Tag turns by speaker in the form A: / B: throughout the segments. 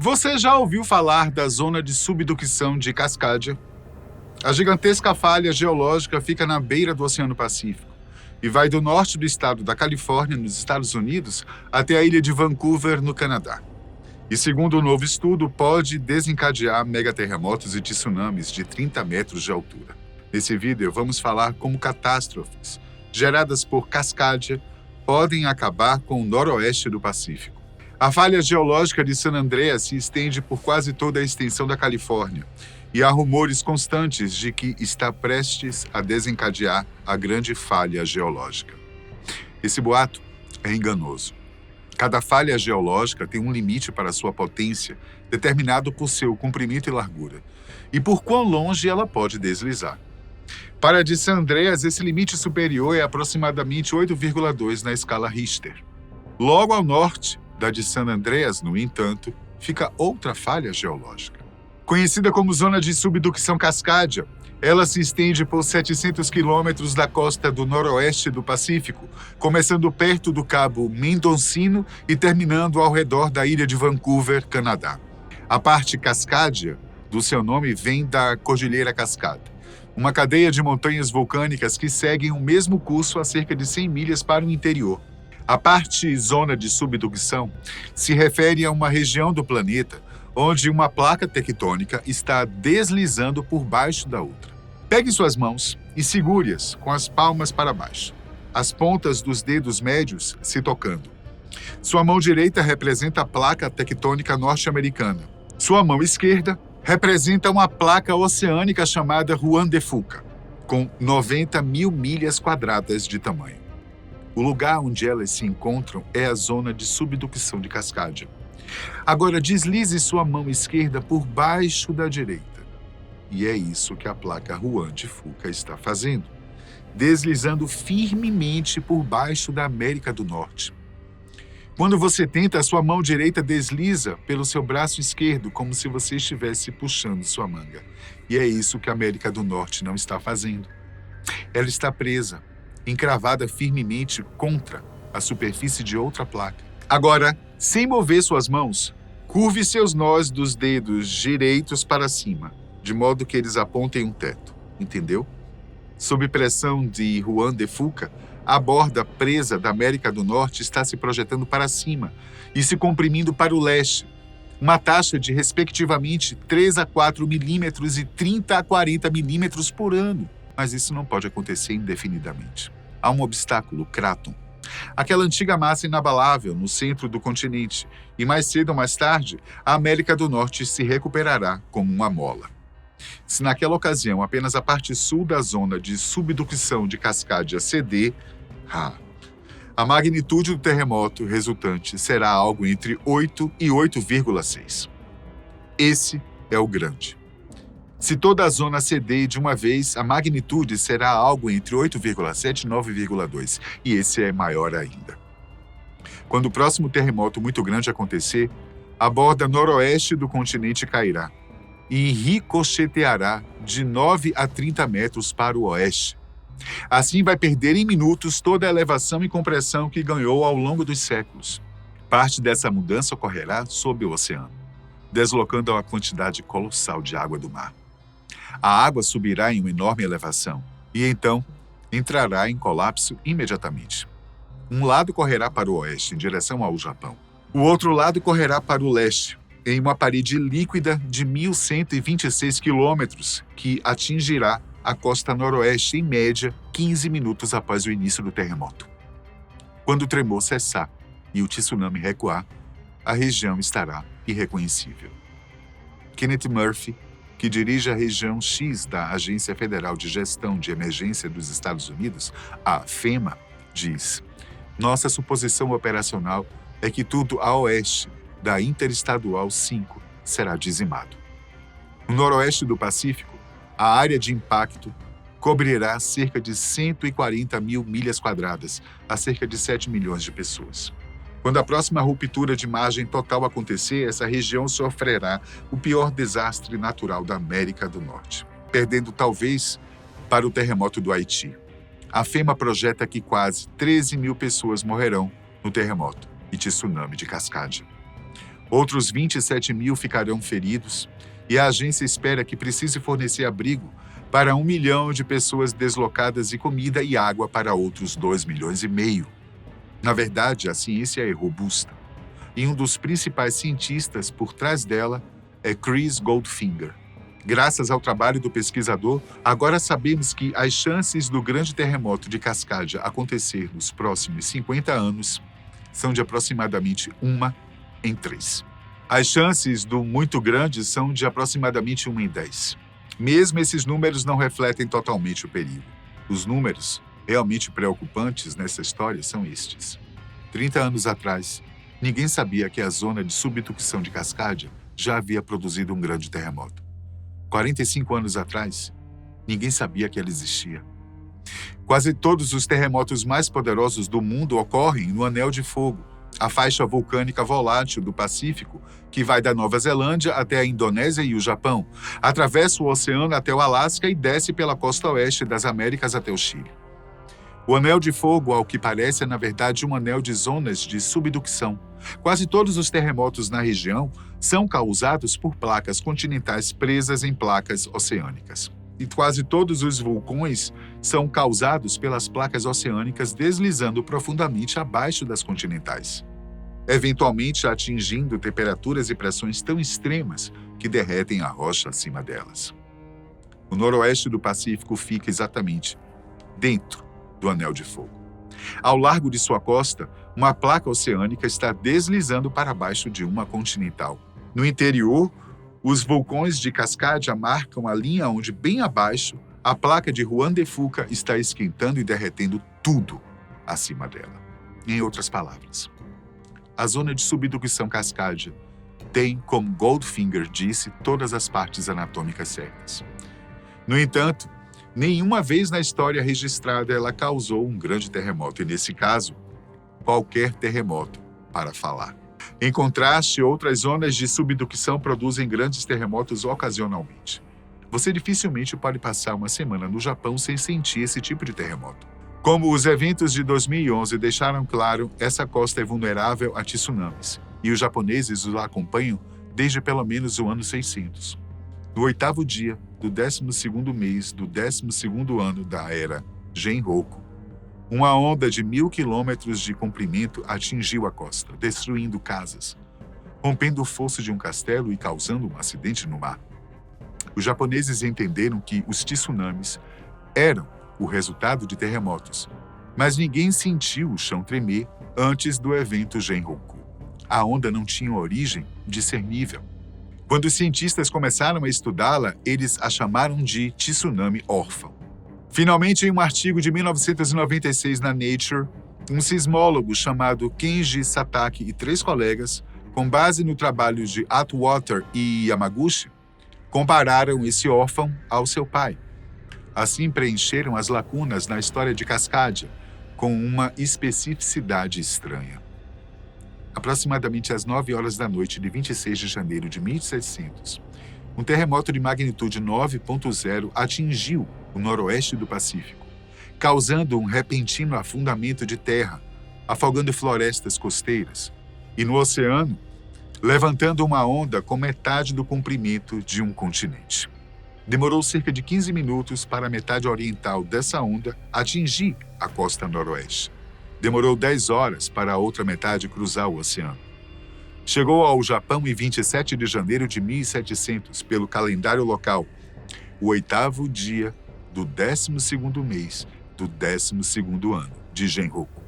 A: Você já ouviu falar da zona de subducção de Cascadia? A gigantesca falha geológica fica na beira do Oceano Pacífico e vai do norte do estado da Califórnia, nos Estados Unidos, até a ilha de Vancouver, no Canadá. E segundo um novo estudo, pode desencadear megaterremotos e tsunamis de 30 metros de altura. Nesse vídeo, vamos falar como catástrofes geradas por Cascadia podem acabar com o noroeste do Pacífico. A falha geológica de San Andreas se estende por quase toda a extensão da Califórnia, e há rumores constantes de que está prestes a desencadear a grande falha geológica. Esse boato é enganoso. Cada falha geológica tem um limite para sua potência, determinado por seu comprimento e largura, e por quão longe ela pode deslizar. Para a de San Andreas, esse limite superior é aproximadamente 8,2 na escala Richter. Logo ao norte da de San Andreas, no entanto, fica outra falha geológica. Conhecida como Zona de Subducção Cascadia, ela se estende por 700 quilômetros da costa do noroeste do Pacífico, começando perto do Cabo Mendocino e terminando ao redor da ilha de Vancouver, Canadá. A parte Cascadia do seu nome vem da Cordilheira Cascada, uma cadeia de montanhas vulcânicas que seguem o mesmo curso a cerca de 100 milhas para o interior. A parte zona de subducção se refere a uma região do planeta onde uma placa tectônica está deslizando por baixo da outra. Pegue suas mãos e segure-as com as palmas para baixo, as pontas dos dedos médios se tocando. Sua mão direita representa a placa tectônica norte-americana. Sua mão esquerda representa uma placa oceânica chamada Juan de Fuca, com 90 mil milhas quadradas de tamanho. O lugar onde elas se encontram é a zona de subducção de Cascadia. Agora deslize sua mão esquerda por baixo da direita. E é isso que a placa Juan de Fuca está fazendo, deslizando firmemente por baixo da América do Norte. Quando você tenta, a sua mão direita desliza pelo seu braço esquerdo, como se você estivesse puxando sua manga. E é isso que a América do Norte não está fazendo. Ela está presa, encravada firmemente contra a superfície de outra placa. Agora, sem mover suas mãos, curve seus nós dos dedos direitos para cima, de modo que eles apontem um teto. Entendeu? Sob pressão de Juan de Fuca, a borda presa da América do Norte está se projetando para cima e se comprimindo para o leste, uma taxa de, respectivamente, 3 a 4 milímetros e 30 a 40 milímetros por ano. Mas isso não pode acontecer indefinidamente. Há um obstáculo, Craton. Aquela antiga massa inabalável no centro do continente, e mais cedo ou mais tarde, a América do Norte se recuperará como uma mola. Se naquela ocasião apenas a parte sul da zona de subducção de Cascadia ceder, a magnitude do terremoto resultante será algo entre 8 e 8,6. Esse é o grande. Se toda a zona ceder de uma vez, a magnitude será algo entre 8,7 e 9,2, e esse é maior ainda. Quando o próximo terremoto muito grande acontecer, a borda noroeste do continente cairá e ricocheteará de 9 a 30 metros para o oeste. Assim vai perder em minutos toda a elevação e compressão que ganhou ao longo dos séculos. Parte dessa mudança ocorrerá sob o oceano, deslocando uma quantidade colossal de água do mar. A água subirá em uma enorme elevação e então entrará em colapso imediatamente. Um lado correrá para o oeste, em direção ao Japão. O outro lado correrá para o leste, em uma parede líquida de 1.126 quilômetros, que atingirá a costa noroeste em média 15 minutos após o início do terremoto. Quando o tremor cessar e o tsunami recuar, a região estará irreconhecível. Kenneth Murphy, que dirige a região X da Agência Federal de Gestão de Emergência dos Estados Unidos, a FEMA, diz: nossa suposição operacional é que tudo a oeste da Interestadual 5 será dizimado. No noroeste do Pacífico, a área de impacto cobrirá cerca de 140 mil milhas quadradas, a cerca de 7 milhões de pessoas. Quando a próxima ruptura de margem total acontecer, essa região sofrerá o pior desastre natural da América do Norte, perdendo talvez para o terremoto do Haiti. A FEMA projeta que quase 13 mil pessoas morrerão no terremoto e tsunami de Cascadia. Outros 27 mil ficarão feridos e a agência espera que precise fornecer abrigo para 1 milhão de pessoas deslocadas e comida e água para outros 2,5 milhões. Na verdade, a ciência é robusta e um dos principais cientistas por trás dela é Chris Goldfinger. Graças ao trabalho do pesquisador, agora sabemos que as chances do grande terremoto de Cascadia acontecer nos próximos 50 anos são de aproximadamente 1 em 3. As chances do muito grande são de aproximadamente 1 em 10. Mesmo esses números não refletem totalmente o perigo. Os números realmente preocupantes nessa história são estes. 30 anos atrás, ninguém sabia que a zona de subducção de Cascadia já havia produzido um grande terremoto. 45 anos atrás, ninguém sabia que ela existia. Quase todos os terremotos mais poderosos do mundo ocorrem no Anel de Fogo, a faixa vulcânica volátil do Pacífico, que vai da Nova Zelândia até a Indonésia e o Japão, atravessa o oceano até o Alasca e desce pela costa oeste das Américas até o Chile. O Anel de Fogo, ao que parece, é na verdade um anel de zonas de subducção. Quase todos os terremotos na região são causados por placas continentais presas em placas oceânicas. E quase todos os vulcões são causados pelas placas oceânicas deslizando profundamente abaixo das continentais, eventualmente atingindo temperaturas e pressões tão extremas que derretem a rocha acima delas. O noroeste do Pacífico fica exatamente dentro do Anel de Fogo. Ao largo de sua costa, uma placa oceânica está deslizando para baixo de uma continental. No interior, os vulcões de Cascadia marcam a linha onde, bem abaixo, a placa de Juan de Fuca está esquentando e derretendo tudo acima dela. Em outras palavras, a zona de subducção Cascadia tem, como Goldfinger disse, todas as partes anatômicas certas. No entanto, nenhuma vez na história registrada ela causou um grande terremoto, e nesse caso, qualquer terremoto para falar. Em contraste, outras zonas de subducção produzem grandes terremotos ocasionalmente. Você dificilmente pode passar uma semana no Japão sem sentir esse tipo de terremoto. Como os eventos de 2011 deixaram claro, essa costa é vulnerável a tsunamis, e os japoneses os acompanham desde pelo menos o ano 600. No 8º dia do 12º mês do 12º ano da era Genroku, uma onda de 1.000 quilômetros de comprimento atingiu a costa, destruindo casas, rompendo o fosso de um castelo e causando um acidente no mar. Os japoneses entenderam que os tsunamis eram o resultado de terremotos, mas ninguém sentiu o chão tremer antes do evento Genroku. A onda não tinha origem discernível. Quando os cientistas começaram a estudá-la, eles a chamaram de tsunami órfão. Finalmente, em um artigo de 1996 na Nature, um sismólogo chamado Kenji Satake e 3 colegas, com base no trabalho de Atwater e Yamaguchi, compararam esse órfão ao seu pai. Assim, preencheram as lacunas na história de Cascadia com uma especificidade estranha. Aproximadamente às 9 horas da noite de 26 de janeiro de 1700, um terremoto de magnitude 9.0 atingiu o noroeste do Pacífico, causando um repentino afundamento de terra, afogando florestas costeiras, e no oceano, levantando uma onda com metade do comprimento de um continente. Demorou cerca de 15 minutos para a metade oriental dessa onda atingir a costa noroeste. Demorou 10 horas para a outra metade cruzar o oceano. Chegou ao Japão em 27 de janeiro de 1700, pelo calendário local, o 8º dia do 12º mês do 12º ano de Genroku.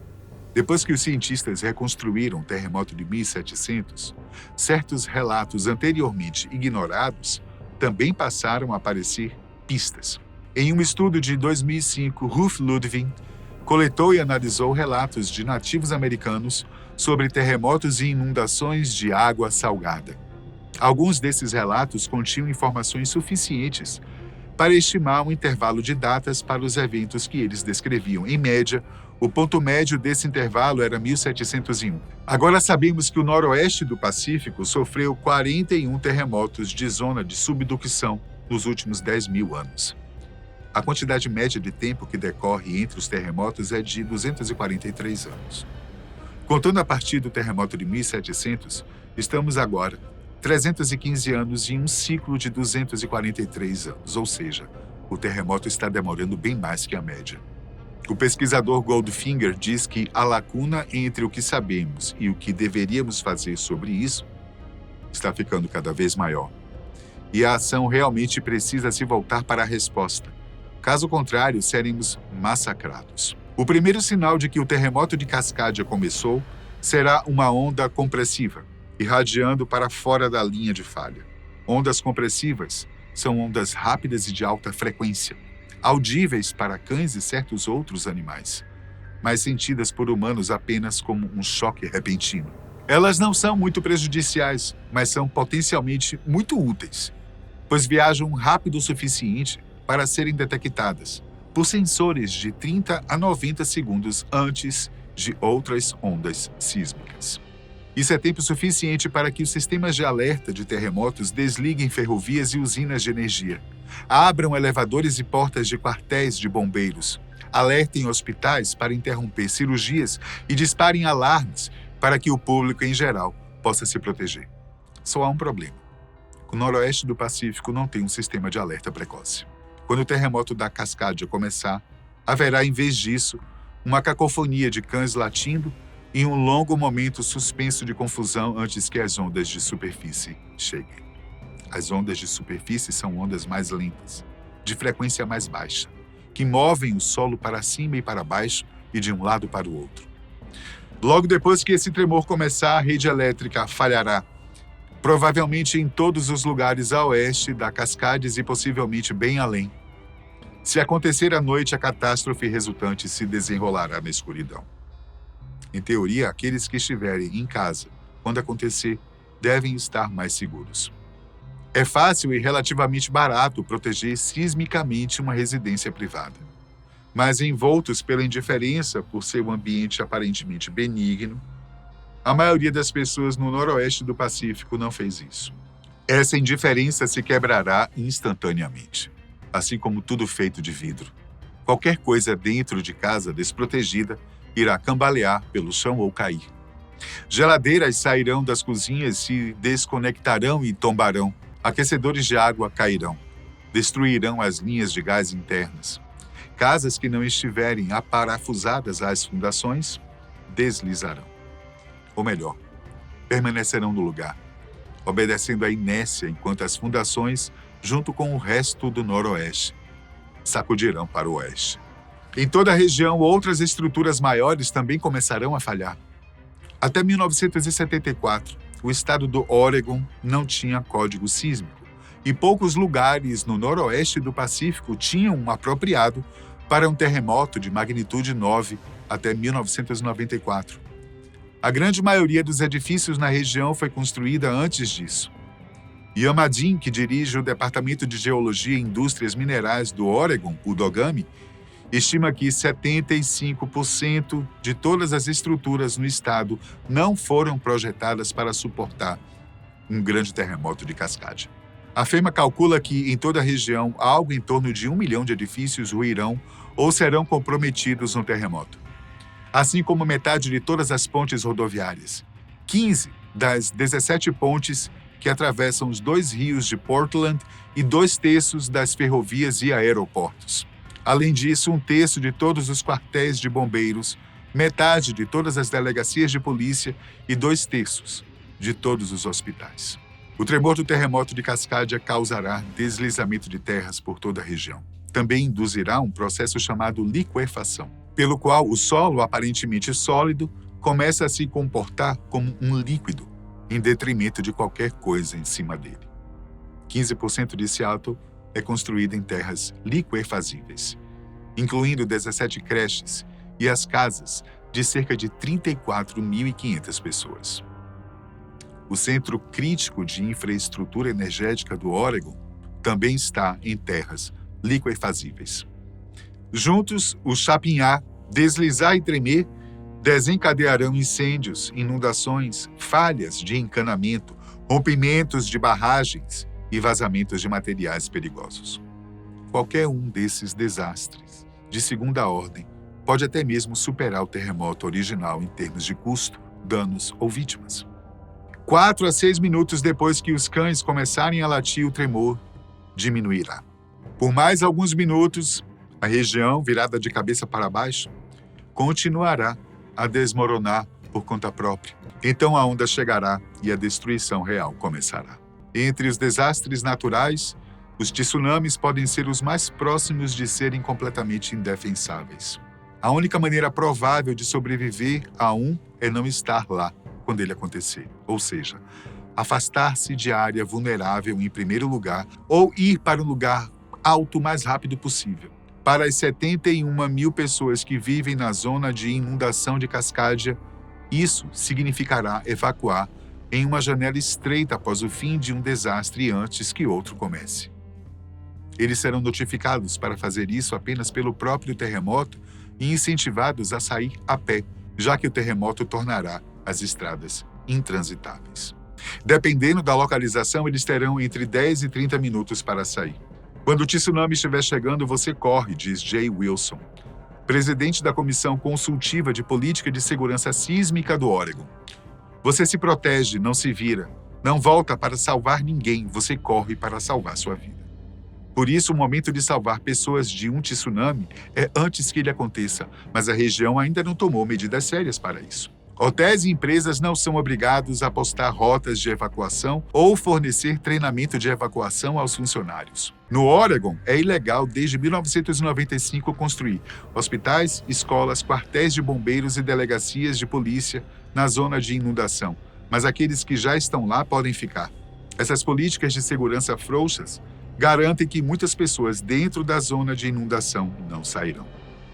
A: Depois que os cientistas reconstruíram o terremoto de 1700, certos relatos anteriormente ignorados também passaram a aparecer pistas. Em um estudo de 2005, Ruth Ludwig coletou e analisou relatos de nativos americanos sobre terremotos e inundações de água salgada. Alguns desses relatos continham informações suficientes para estimar um intervalo de datas para os eventos que eles descreviam. Em média, o ponto médio desse intervalo era 1701. Agora sabemos que o noroeste do Pacífico sofreu 41 terremotos de zona de subducção nos últimos 10.000 anos. A quantidade média de tempo que decorre entre os terremotos é de 243 anos. Contando a partir do terremoto de 1700, Estamos agora 315 anos em um ciclo de 243 anos, ou seja, o terremoto está demorando bem mais que a média. O pesquisador Goldfinger diz que a lacuna entre o que sabemos e o que deveríamos fazer sobre isso está ficando cada vez maior. E a ação realmente precisa se voltar para a resposta. Caso contrário, seremos massacrados. O primeiro sinal de que o terremoto de Cascadia começou será uma onda compressiva, irradiando para fora da linha de falha. Ondas compressivas são ondas rápidas e de alta frequência, audíveis para cães e certos outros animais, mas sentidas por humanos apenas como um choque repentino. Elas não são muito prejudiciais, mas são potencialmente muito úteis, pois viajam rápido o suficiente para serem detectadas por sensores de 30 a 90 segundos antes de outras ondas sísmicas. Isso é tempo suficiente para que os sistemas de alerta de terremotos desliguem ferrovias e usinas de energia, abram elevadores e portas de quartéis de bombeiros, alertem hospitais para interromper cirurgias e disparem alarmes para que o público em geral possa se proteger. Só há um problema. O noroeste do Pacífico não tem um sistema de alerta precoce. Quando o terremoto da Cascadia começar, haverá, em vez disso, uma cacofonia de cães latindo e um longo momento suspenso de confusão antes que as ondas de superfície cheguem. As ondas de superfície são ondas mais lentas, de frequência mais baixa, que movem o solo para cima e para baixo e de um lado para o outro. Logo depois que esse tremor começar, a rede elétrica falhará, provavelmente em todos os lugares a oeste da Cascades e possivelmente bem além. Se acontecer à noite, a catástrofe resultante se desenrolará na escuridão. Em teoria, aqueles que estiverem em casa quando acontecer devem estar mais seguros. É fácil e relativamente barato proteger sismicamente uma residência privada. Mas envoltos pela indiferença por ser um ambiente aparentemente benigno, a maioria das pessoas no noroeste do Pacífico não fez isso. Essa indiferença se quebrará instantaneamente, assim como tudo feito de vidro. Qualquer coisa dentro de casa desprotegida irá cambalear pelo chão ou cair. Geladeiras sairão das cozinhas, se desconectarão e tombarão. Aquecedores de água cairão. Destruirão as linhas de gás internas. Casas que não estiverem aparafusadas às fundações deslizarão. Ou melhor, permanecerão no lugar, obedecendo à inércia enquanto as fundações, junto com o resto do noroeste, sacudirão para o oeste. Em toda a região, outras estruturas maiores também começarão a falhar. Até 1974, o estado do Oregon não tinha código sísmico e poucos lugares no noroeste do Pacífico tinham um apropriado para um terremoto de magnitude 9 até 1994. A grande maioria dos edifícios na região foi construída antes disso. Yamadin, que dirige o Departamento de Geologia e Indústrias Minerais do Oregon, o DOGAMI, estima que 75% de todas as estruturas no estado não foram projetadas para suportar um grande terremoto de Cascadia. A FEMA calcula que, em toda a região, algo em torno de 1 milhão de edifícios ruirão ou serão comprometidos no terremoto, assim como metade de todas as pontes rodoviárias. 15 das 17 pontes que atravessam os 2 rios de Portland e 2/3 das ferrovias e aeroportos. Além disso, 1/3 de todos os quartéis de bombeiros, metade de todas as delegacias de polícia e 2/3 de todos os hospitais. O tremor do terremoto de Cascadia causará deslizamento de terras por toda a região. Também induzirá um processo chamado liquefação, pelo qual o solo aparentemente sólido começa a se comportar como um líquido, em detrimento de qualquer coisa em cima dele. 15% de Seattle é construída em terras liquefazíveis, incluindo 17 creches e as casas de cerca de 34.500 pessoas. O Centro Crítico de Infraestrutura Energética do Oregon também está em terras liquefazíveis. Juntos, o chapinhar, deslizar e tremer desencadearão incêndios, inundações, falhas de encanamento, rompimentos de barragens e vazamentos de materiais perigosos. Qualquer um desses desastres, de segunda ordem, pode até mesmo superar o terremoto original em termos de custo, danos ou vítimas. 4 a 6 minutos depois que os cães começarem a latir, o tremor diminuirá. Por mais alguns minutos, a região, virada de cabeça para baixo, continuará a desmoronar por conta própria. Então a onda chegará e a destruição real começará. Entre os desastres naturais, os tsunamis podem ser os mais próximos de serem completamente indefensáveis. A única maneira provável de sobreviver a um é não estar lá quando ele acontecer, ou seja, afastar-se de área vulnerável em primeiro lugar ou ir para um lugar alto o mais rápido possível. Para as 71 mil pessoas que vivem na zona de inundação de Cascadia, isso significará evacuar em uma janela estreita após o fim de um desastre antes que outro comece. Eles serão notificados para fazer isso apenas pelo próprio terremoto e incentivados a sair a pé, já que o terremoto tornará as estradas intransitáveis. Dependendo da localização, eles terão entre 10 e 30 minutos para sair. Quando o tsunami estiver chegando, você corre, diz Jay Wilson, presidente da Comissão Consultiva de Política de Segurança Sísmica do Oregon. Você se protege, não se vira. Não volta para salvar ninguém, você corre para salvar sua vida. Por isso, o momento de salvar pessoas de um tsunami é antes que ele aconteça, mas a região ainda não tomou medidas sérias para isso. Hotéis e empresas não são obrigados a postar rotas de evacuação ou fornecer treinamento de evacuação aos funcionários. No Oregon, é ilegal desde 1995 construir hospitais, escolas, quartéis de bombeiros e delegacias de polícia na zona de inundação, mas aqueles que já estão lá podem ficar. Essas políticas de segurança frouxas garantem que muitas pessoas dentro da zona de inundação não sairão.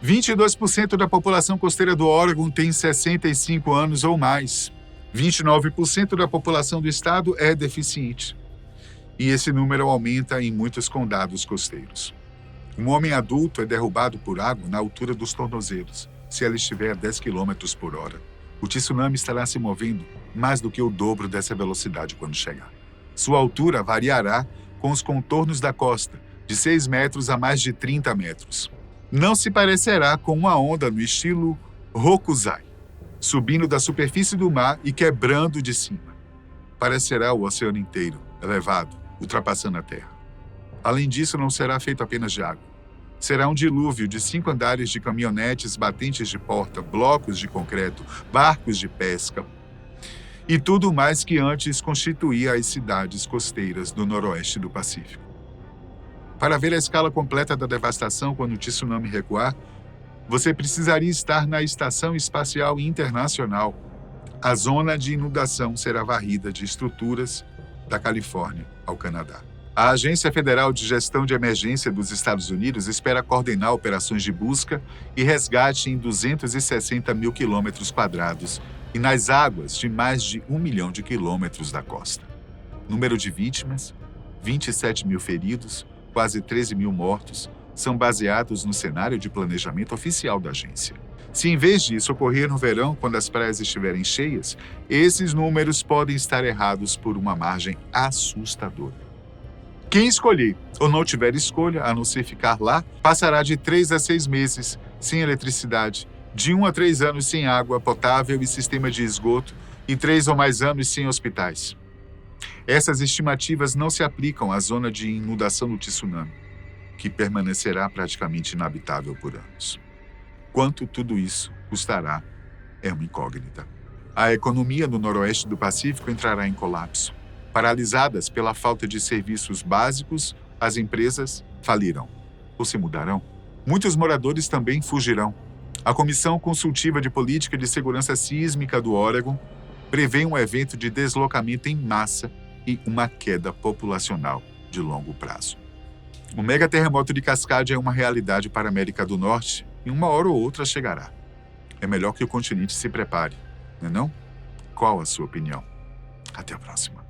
A: 22% da população costeira do Oregon tem 65 anos ou mais. 29% da população do estado é deficiente. E esse número aumenta em muitos condados costeiros. Um homem adulto é derrubado por água na altura dos tornozelos, se ela estiver a 10 km por hora. O tsunami estará se movendo mais do que o dobro dessa velocidade quando chegar. Sua altura variará com os contornos da costa, de 6 metros a mais de 30 metros. Não se parecerá com uma onda no estilo Hokusai, subindo da superfície do mar e quebrando de cima. Parecerá o oceano inteiro, elevado, ultrapassando a terra. Além disso, não será feito apenas de água. Será um dilúvio de 5 andares de caminhonetes, batentes de porta, blocos de concreto, barcos de pesca e tudo mais que antes constituía as cidades costeiras do noroeste do Pacífico. Para ver a escala completa da devastação quando o tsunami recuar, você precisaria estar na Estação Espacial Internacional. A zona de inundação será varrida de estruturas da Califórnia ao Canadá. A Agência Federal de Gestão de Emergência dos Estados Unidos espera coordenar operações de busca e resgate em 260 mil quilômetros quadrados e nas águas de mais de 1 milhão de quilômetros da costa. Número de vítimas, 27 mil feridos, quase 13 mil mortos, são baseados no cenário de planejamento oficial da agência. Se em vez disso ocorrer no verão, quando as praias estiverem cheias, esses números podem estar errados por uma margem assustadora. Quem escolher ou não tiver escolha, a não ser ficar lá, passará de 3 a 6 meses sem eletricidade, de 1 a 3 anos sem água potável e sistema de esgoto e 3 ou mais anos sem hospitais. Essas estimativas não se aplicam à zona de inundação do tsunami, que permanecerá praticamente inabitável por anos. Quanto tudo isso custará é uma incógnita. A economia no noroeste do Pacífico entrará em colapso. Paralisadas pela falta de serviços básicos, as empresas falirão ou se mudarão. Muitos moradores também fugirão. A Comissão Consultiva de Política de Segurança Sísmica do Oregon prevê um evento de deslocamento em massa e uma queda populacional de longo prazo. O megaterremoto de Cascadia é uma realidade para a América do Norte e uma hora ou outra chegará. É melhor que o continente se prepare, não é não? Qual a sua opinião? Até a próxima.